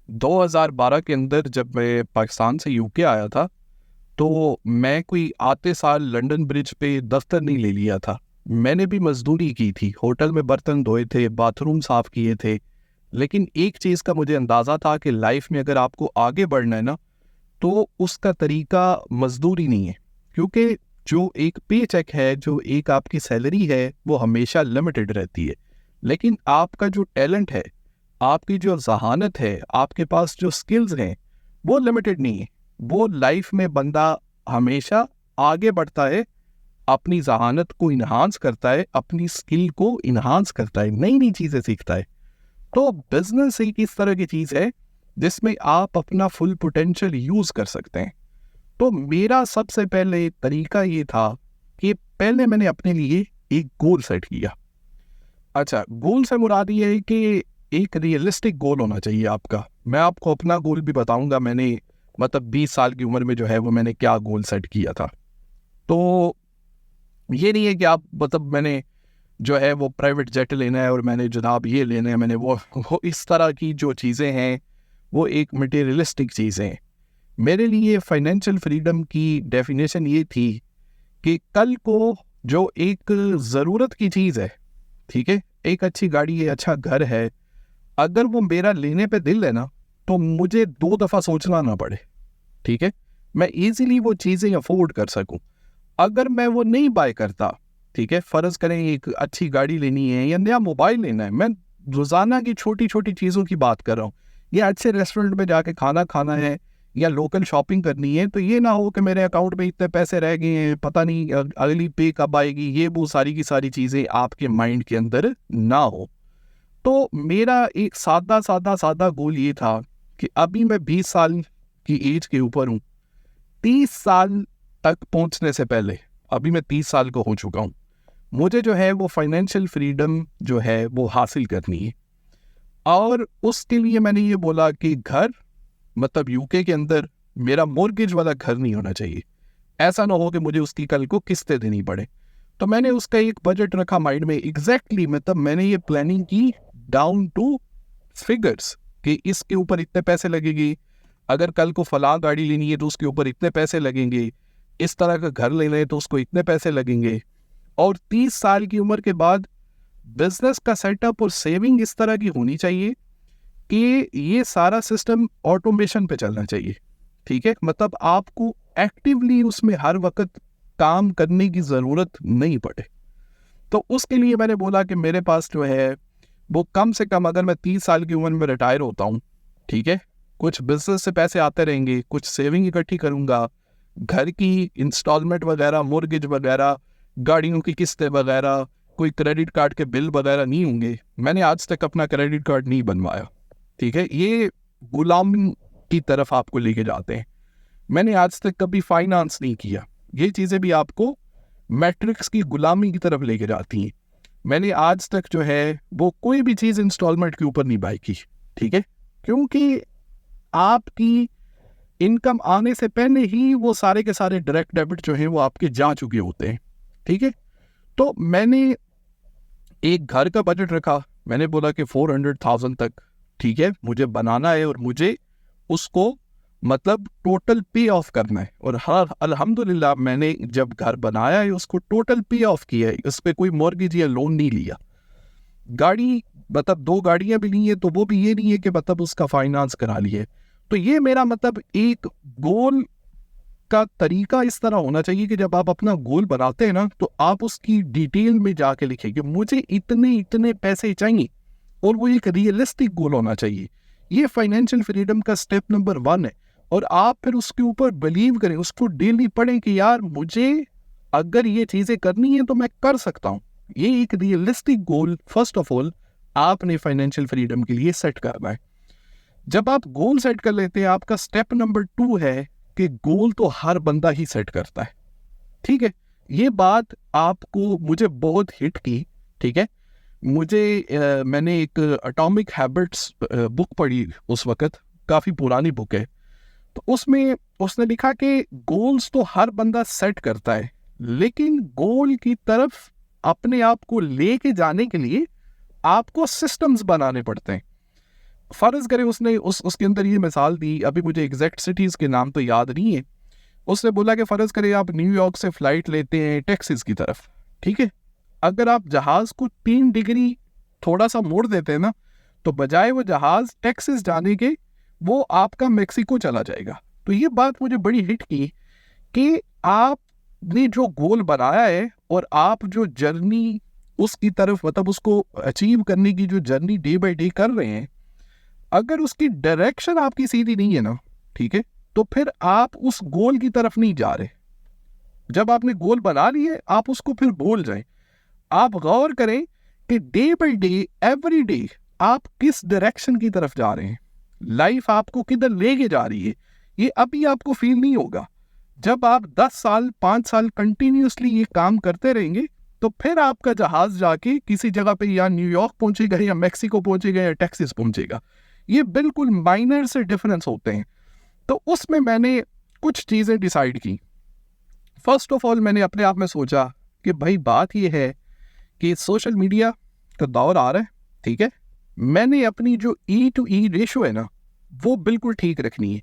2012 के अंदर जब मैं पाकिस्तान से यूके आया था, तो मैं कोई आते साल लंदन ब्रिज पे दफ्तर नहीं ले लिया था। मैंने भी मजदूरी की थी, होटल में बर्तन धोए थे, बाथरूम साफ किए थे। लेकिन एक चीज़ का मुझे अंदाज़ा था कि लाइफ में अगर आपको आगे बढ़ना है ना, तो उसका तरीका मजदूरी नहीं है। क्योंकि जो एक पे चेक है, जो एक आपकी सैलरी है, वो हमेशा लिमिटेड रहती है। लेकिन आपका जो टैलेंट है, आपकी जो ज़हानत है, आपके पास जो स्किल्स हैं, वो लिमिटेड नहीं है। वो लाइफ में बंदा हमेशा आगे बढ़ता है, अपनी ज़हानत को इन्हांस करता है, अपनी स्किल को इन्हांस करता है, नई नई चीज़ें सीखता है। तो बिजनेस एक इस तरह की चीज़ है जिसमें आप अपना फुल पोटेंशियल यूज़ कर सकते हैं। तो मेरा सबसे पहले तरीका ये था कि पहले मैंने अपने लिए एक गोल सेट किया। अच्छा, गोल से मुराद ये है कि एक रियलिस्टिक गोल होना चाहिए आपका। मैं आपको अपना गोल भी बताऊंगा, मैंने मतलब 20 साल की उम्र में जो है वो मैंने क्या गोल सेट किया था। तो ये नहीं है कि आप मतलब मैंने जो है वो प्राइवेट जेट लेना है और मैंने जनाब ये लेना है, मैंने वो इस तरह की जो चीज़ें हैं वो एक मटेरियलिस्टिक चीज़ें हैं। मेरे लिए फाइनेंशियल फ्रीडम की डेफिनेशन ये थी कि कल को जो एक ज़रूरत की चीज़ है, ठीक है, एक अच्छी गाड़ी है, अच्छा घर है, अगर वो मेरा लेने पे दिल है ना, तो मुझे 2 दफ़ा सोचना ना पड़े, ठीक है, मैं इजीली वो चीज़ें अफोर्ड कर सकूं। अगर मैं वो नहीं बाय करता, ठीक है, फ़र्ज़ करें एक अच्छी गाड़ी लेनी है या नया मोबाइल लेना है, मैं रोज़ाना की छोटी छोटी चीज़ों की बात कर रहा हूँ, या अच्छे रेस्टोरेंट में जाके खाना खाना है या लोकल शॉपिंग करनी है, तो ये ना हो कि मेरे अकाउंट में इतने पैसे रह गए हैं, पता नहीं अगली पे कब आएगी, ये वो सारी की सारी चीज़ें आपके माइंड के अंदर ना हो। तो मेरा एक सादा सादा सादा गोल ये था कि अभी मैं 20 साल की एज के ऊपर हूँ, 30 साल तक पहुँचने से पहले, अभी मैं 30 साल को हो चुका हूँ, मुझे जो है वो फाइनेंशियल फ्रीडम जो है वो हासिल करनी है। और उसके लिए मैंने ये बोला कि घर, मतलब यूके के अंदर मेरा मॉर्गेज वाला घर नहीं होना चाहिए। ऐसा ना हो कि मुझे उसकी कल को किस्तें देनी पड़े। तो मैंने उसका एक बजट रखा माइंड में, एग्जैक्टली मतलब मैंने ये प्लानिंग की डाउन टू फिगर्स कि इसके ऊपर इतने पैसे लगेंगे, अगर कल को फलां गाड़ी लेनी है तो उसके ऊपर इतने पैसे लगेंगे, इस तरह का घर लेना है तो उसको इतने पैसे लगेंगे। और 30 साल की उम्र के बाद बिजनेस का सेटअप और सेविंग इस तरह की होनी चाहिए कि ये सारा सिस्टम ऑटोमेशन पे चलना चाहिए, ठीक है, मतलब आपको एक्टिवली उसमें हर वक्त काम करने की ज़रूरत नहीं पड़े। तो उसके लिए मैंने बोला कि मेरे पास जो है वो कम से कम, अगर मैं 30 साल की उम्र में रिटायर होता हूँ, ठीक है, कुछ बिजनेस से पैसे आते रहेंगे, कुछ सेविंग इकट्ठी करूँगा, घर की इंस्टॉलमेंट वगैरह, मोर्गेज वगैरह, गाड़ियों की किस्तें वगैरह, कोई क्रेडिट कार्ड के बिल वगैरह नहीं होंगे। मैंने आज तक अपना क्रेडिट कार्ड नहीं बनवाया, ठीक है, ये गुलामी की तरफ आपको लेके जाते हैं। मैंने आज तक कभी फाइनेंस नहीं किया, ये चीज़ें भी आपको मैट्रिक्स की गुलामी की तरफ लेके जाती हैं। मैंने आज तक जो है वो कोई भी चीज़ इंस्टॉलमेंट के ऊपर नहीं बाई की, ठीक है, क्योंकि आपकी इनकम आने से पहले ही वो सारे के सारे डायरेक्ट डेबिट जो हैं वो आपके जा चुके होते हैं, ठीक है। तो मैंने एक घर का बजट रखा, मैंने बोला कि 400,000 तक, ठीक है, मुझे बनाना है और मुझे उसको मतलब टोटल पे ऑफ करना है। और हाँ, अल्हम्दुलिल्लाह मैंने जब घर बनाया है उसको टोटल पे ऑफ किया है, उस पर कोई मॉर्गेज या लोन नहीं लिया। गाड़ी मतलब 2 गाड़ियां भी ली है तो वो भी ये नहीं है कि मतलब उसका फाइनेंस करा लिए। तो ये मेरा मतलब एक गोल का तरीका इस तरह होना चाहिए कि जब आप अपना गोल बनाते हैं ना, तो आप उसकी डिटेल में जाके लिखें कि मुझे इतने इतने पैसे चाहिए, और वो एक रियलिस्टिक गोल होना चाहिए। ये फाइनेंशियल फ्रीडम का स्टेप नंबर 1 है। और आप फिर उसके ऊपर बिलीव करें, उसको डेली पढ़ें कि यार मुझे अगर ये चीज़ें करनी है तो मैं कर सकता हूँ। ये एक realistic goal first of all आपने फाइनेंशियल फ्रीडम के लिए सेट करना है। जब आप गोल सेट कर लेते हैं, आपका स्टेप नंबर 2 है कि गोल तो हर बंदा ही सेट करता है, ठीक है। ये बात आपको मुझे बहुत हिट की, ठीक है। मैंने एक एटॉमिक हैबिट्स बुक पढ़ी उस वक्त, काफ़ी पुरानी बुक है। तो उसमें उसने लिखा कि गोल्स तो हर बंदा सेट करता है, लेकिन गोल की तरफ अपने आप को लेके जाने के लिए आपको सिस्टम्स बनाने पड़ते हैं। फ़र्ज़ करें उसने उसके अंदर ये मिसाल दी, अभी मुझे एग्जैक्ट सिटीज़ के नाम तो याद नहीं है। उसने बोला कि फ़र्ज़ करें आप न्यूयॉर्क से फ़्लाइट लेते हैं टेक्सास की तरफ, ठीक है? अगर आप जहाज़ को 3 डिग्री थोड़ा-सा मोड़ देते हैं ना, तो बजाय वो जहाज़ टेक्सास जाने के, वो आपका मेक्सिको चला जाएगा। तो ये बात मुझे बड़ी हिट की कि आपने जो गोल बनाया है और आप जो जर्नी उसकी तरफ मतलब उसको अचीव करने की जो जर्नी डे बाय डे कर रहे हैं, अगर उसकी डायरेक्शन आपकी सीधी नहीं है ना, ठीक है, तो फिर आप उस गोल की तरफ नहीं जा रहे। जब आपने गोल बना लिए आप उसको फिर भूल जाएं। आप गौर करें कि day by day every day आप किस डायरेक्शन की तरफ जा रहे हैं, लाइफ आपको किधर लेके जा रही है, ये अभी आपको फील नहीं होगा। जब आप 10 साल 5 साल कंटिन्यूसली ये काम करते रहेंगे, तो फिर आपका जहाज जाके किसी जगह पे या न्यूयॉर्क पहुंचेगा या मैक्सिको पहुंचेगा या टेक्सास पहुंचेगा। ये बिल्कुल माइनर से डिफरेंस होते हैं। तो उसमें मैंने कुछ चीज़ें डिसाइड की। फर्स्ट ऑफ ऑल मैंने अपने आप में सोचा कि भाई बात ये है कि सोशल मीडिया का दौर आ रहा है, ठीक है, मैंने अपनी जो ई टू ई रेशो है ना, वो बिल्कुल ठीक रखनी है।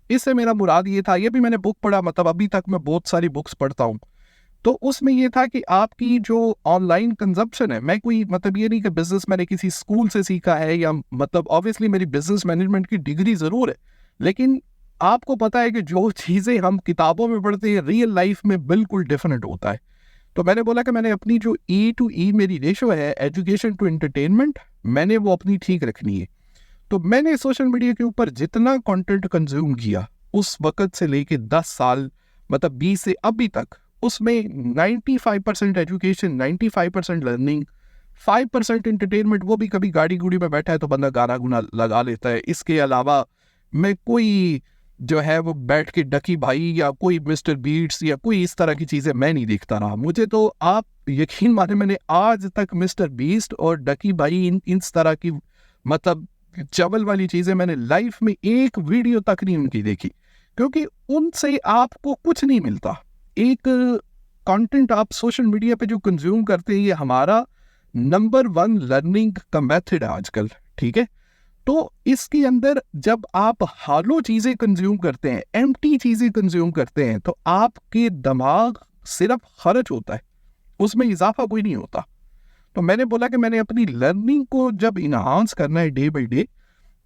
इससे मेरा मुराद ये था, ये भी मैंने बुक पढ़ा, मतलब अभी तक मैं बहुत सारी बुक्स पढ़ता हूँ, तो उसमें ये था कि आपकी जो ऑनलाइन कंजप्शन है, मैं कोई मतलब ये नहीं कि बिजनेस मैंने किसी स्कूल से सीखा है या मतलब ऑब्वियसली मेरी बिजनेस मैनेजमेंट की डिग्री ज़रूर है, लेकिन आपको पता है कि जो चीज़ें हम किताबों में पढ़ते हैं रियल लाइफ में बिल्कुल डिफरेंट होता है। तो मैंने बोला कि मैंने अपनी जो ई टू ई मेरी रेशो है एजुकेशन टू एंटरटेनमेंट, मैंने वो अपनी ठीक रखनी है। तो मैंने सोशल मीडिया के ऊपर जितना कंटेंट कंज्यूम किया उस वक़्त से लेके 10 साल मतलब 20 से अभी तक, उसमें 95% एजुकेशन, 95% लर्निंग, 5% एंटरटेनमेंट, वो भी कभी गाड़ी-गुड़ी में बैठा है तो बंदा गाना-गुना लगा लेता है। इसके अलावा मैं कोई जो है वो बैठ के डकी भाई या कोई मिस्टर बीट्स या कोई इस तरह की चीज़ें मैं नहीं देखता रहा। मुझे तो आप यकीन माने मैंने आज तक मिस्टर बीस्ट और डकी भाई इस तरह की मतलब चवल वाली चीज़ें मैंने लाइफ में एक वीडियो तक नहीं उनकी देखी, क्योंकि उनसे आपको कुछ नहीं मिलता। एक कंटेंट आप सोशल मीडिया पे जो कंज्यूम करते हैं, ये हमारा नंबर 1 लर्निंग का मेथड है आजकल, ठीक है? तो इसके अंदर जब आप हालो चीज़ें कंज्यूम करते हैं, एम्प्टी चीज़ें कंज्यूम करते हैं, तो आपके दिमाग सिर्फ खर्च होता है, उसमें इजाफा कोई नहीं होता। तो मैंने बोला कि मैंने अपनी लर्निंग को जब इन्हांस करना है डे बाय डे,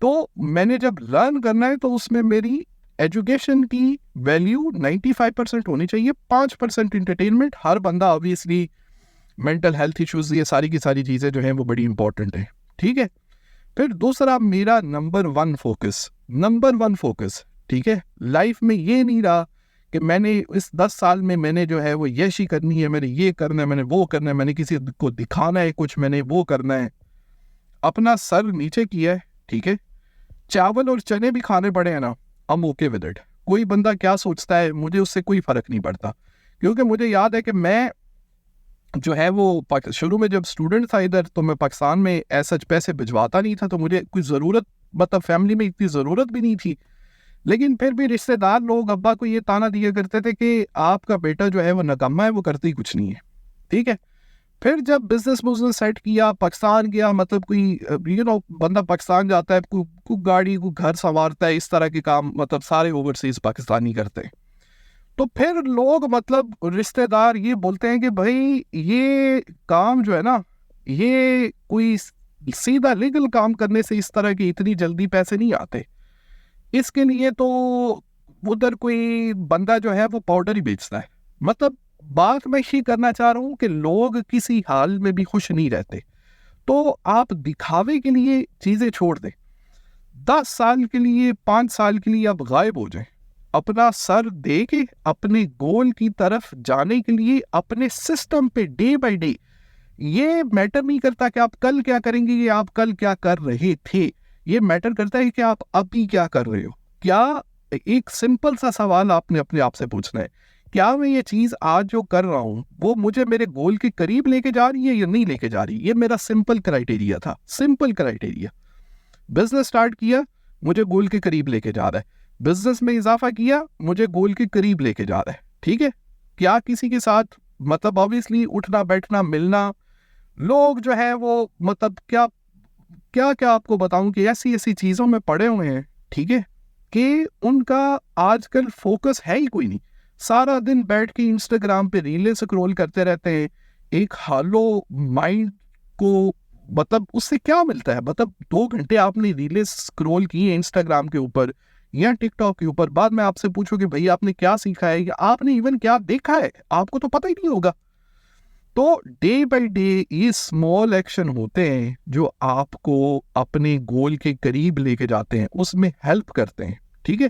तो मैंने जब लर्न करना है तो उसमें मेरी एजुकेशन की वैल्यू 95% होनी चाहिए, 5% एंटरटेनमेंट। हर बंदा ऑब्वियसली मेंटल हेल्थ इश्यूज ये सारी की सारी चीज़ें जो हैं वो बड़ी इंपॉर्टेंट है, ठीक है। फिर दूसरा मेरा नंबर 1 फोकस, ठीक है, लाइफ में ये नहीं रहा कि मैंने इस 10 साल में मैंने जो है वो यशी करनी है, मैंने ये करना है, मैंने वो करना है, मैंने किसी को दिखाना है कुछ, मैंने वो करना है। अपना सर नीचे किया है, ठीक है, चावल और चने भी खाने पड़े हैं ना, I'm okay with it। कोई बंदा क्या सोचता है मुझे उससे कोई फ़र्क नहीं पड़ता, क्योंकि मुझे याद है कि मैं जो है वो शुरू में जब स्टूडेंट था इधर, तो मैं पाकिस्तान में ऐसा पैसे भिजवाता नहीं था, तो मुझे कोई ज़रूरत मतलब फैमिली में इतनी ज़रूरत भी नहीं थी। लेकिन फिर भी रिश्तेदार लोग अब्बा को ये ताना दिया करते थे कि आपका बेटा जो है वो निकम्मा है, वो करते ही कुछ नहीं है, ठीक है। फिर जब बिजनेस सेट किया, पाकिस्तान गया, मतलब कोई बंदा पाकिस्तान जाता है, कोई गाड़ी को घर संवारता है, इस तरह के काम मतलब सारे ओवरसीज पाकिस्तानी करते हैं। तो फिर लोग मतलब रिश्तेदार ये बोलते हैं कि भाई ये काम जो है ना, ये कोई सीधा लीगल काम करने से इस तरह की इतनी जल्दी पैसे नहीं आते, इसके लिए तो उधर कोई बंदा जो है वो पाउडर ही बेचता है। मतलब बात मैं ये करना चाह रहा हूँ कि लोग किसी हाल में भी खुश नहीं रहते, तो आप दिखावे के लिए चीज़ें छोड़ दें। 10 साल के लिए 5 साल के लिए आप गायब हो जाएं, अपना सर दे के अपने गोल की तरफ जाने के लिए अपने सिस्टम पे डे बाय डे, ये मैटर नहीं करता कि आप कल क्या करेंगे, ये आप कल क्या कर रहे थे, ये मैटर करता है कि आप अभी क्या कर रहे हो। क्या एक सिंपल सा सवाल आपने अपने आप से पूछना है, क्या मैं ये चीज़ आज जो कर रहा हूँ वो मुझे मेरे गोल के करीब लेके जा रही है या नहीं लेके जा रही। ये मेरा सिंपल क्राइटेरिया था, सिंपल क्राइटेरिया। बिजनेस स्टार्ट किया, मुझे गोल के करीब लेके जा रहा है, बिजनेस में इजाफा किया, मुझे गोल के करीब लेके जा रहा है, ठीक है। क्या किसी के साथ मतलब ऑब्वियसली उठना बैठना मिलना, लोग जो है वो मतलब क्या क्या क्या आपको बताऊं कि ऐसी ऐसी चीज़ों में पड़े हुए हैं, ठीक है, कि उनका आजकल फोकस है ही कोई नहीं। सारा दिन बैठ के इंस्टाग्राम पे रीलें स्क्रॉल करते रहते हैं। एक हालो माइंड को मतलब उससे क्या मिलता है? मतलब 2 घंटे आपने रीलें स्क्रॉल की है इंस्टाग्राम के ऊपर या टिकटॉक के ऊपर, बाद में आपसे पूछो कि भाई आपने क्या सीखा है या आपने इवन क्या देखा है, आपको तो पता ही नहीं होगा। तो डे बाय डे ये स्मॉल एक्शन होते हैं जो आपको अपने गोल के करीब लेके जाते हैं, उसमें हेल्प करते हैं, ठीक है।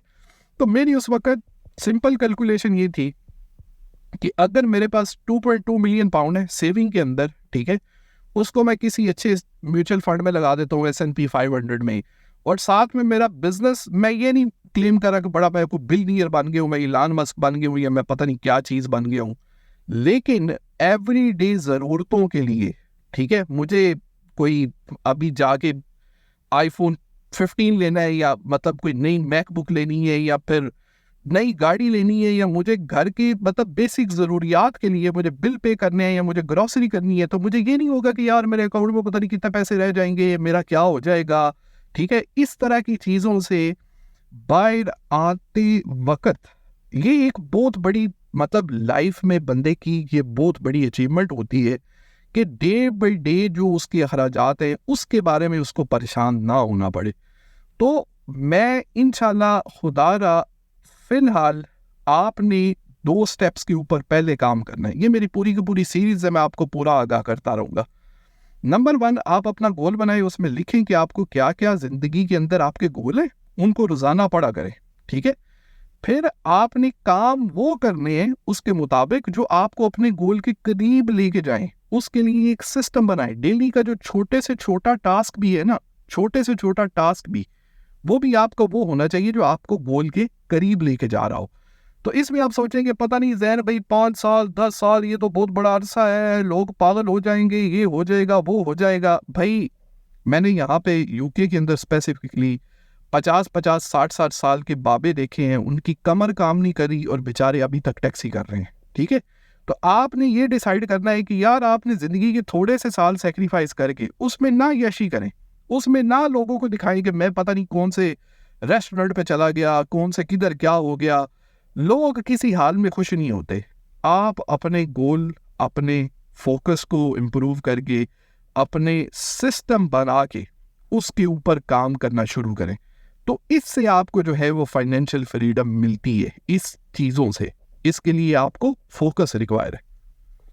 तो मेरी उस वक्त सिंपल कैलकुलेशन ये थी कि अगर मेरे पास 2.2 मिलियन पाउंड है सेविंग के अंदर, ठीक है, उसको मैं किसी अच्छे म्यूचुअल फंड में लगा देता हूँ S&P 500 में, और साथ में मेरा बिजनेस, मैं ये नहीं क्लेम कर रहा कि बड़ा मैं कोई बिलियनियर बन गया हूँ, मैं इलान मस्क बन गया हूँ या मैं पता नहीं क्या चीज़ बन गया हूँ, लेकिन एवरीडे ज़रूरतों के लिए, ठीक है, मुझे कोई अभी जाके आईफोन 15 लेना है या मतलब कोई नई मैकबुक लेनी है या फिर नई गाड़ी लेनी है या मुझे घर की मतलब बेसिक ज़रूरियात के लिए मुझे बिल पे करने हैं या मुझे ग्रॉसरी करनी है, तो मुझे ये नहीं होगा कि यार मेरे अकाउंट में पता नहीं कितने पैसे रह जाएंगे, मेरा क्या हो जाएगा, ठीक है। इस तरह की चीज़ों से बाहर आते वक्त ये एक बहुत बड़ी मतलब लाइफ में बंदे की ये बहुत बड़ी अचीवमेंट होती है कि डे बाई डे जो उसके अखराजात हैं उसके बारे में उसको परेशान ना होना पड़े। तो मैं इंशाल्लाह खुदारा फिलहाल आपने 2 स्टेप्स के ऊपर पहले काम करना है। ये मेरी पूरी की पूरी सीरीज है, मैं आपको पूरा आगाह करता रहूँगा। नंबर 1, आप अपना गोल बनाए, उसमें लिखें कि आपको क्या क्या ज़िंदगी के अंदर आपके गोल हैं, उनको रोज़ाना पढ़ा करें, ठीक है। फिर आपने काम वो करने हैं उसके मुताबिक जो आपको अपने गोल के करीब लेके जाएं। उसके लिए एक सिस्टम बनाएं। डेली का जो छोटे से छोटा टास्क भी है ना, छोटे से छोटा टास्क भी, वो भी आपका वो होना चाहिए जो आपको गोल के करीब लेके जा रहा हो। तो इसमें आप सोचेंगे पता नहीं जैन भाई 5 साल 10 साल ये तो बहुत बड़ा अरसा है, लोग पागल हो जाएंगे, ये हो जाएगा वो हो जाएगा। भाई मैंने यहाँ पे यूके के अंदर स्पेसिफिकली 50-50 60-60 साल के बाबे देखे हैं, उनकी कमर काम नहीं करी और बेचारे अभी तक टैक्सी कर रहे हैं, ठीक है। तो आपने ये डिसाइड करना है कि यार आपने ज़िंदगी के थोड़े से साल सेक्रीफाइस करके उसमें ना यशी करें, उसमें ना लोगों को दिखाएं कि मैं पता नहीं कौन से रेस्टोरेंट पे चला गया, कौन से किधर क्या हो गया। लोग किसी हाल में खुश नहीं होते। आप अपने गोल, अपने फोकस को इम्प्रूव करके, अपने सिस्टम बना के उसके ऊपर काम करना शुरू करें। तो इससे आपको जो है वो फाइनेंशियल फ्रीडम मिलती है इस चीज़ों से। इसके लिए आपको फोकस रिक्वायर है।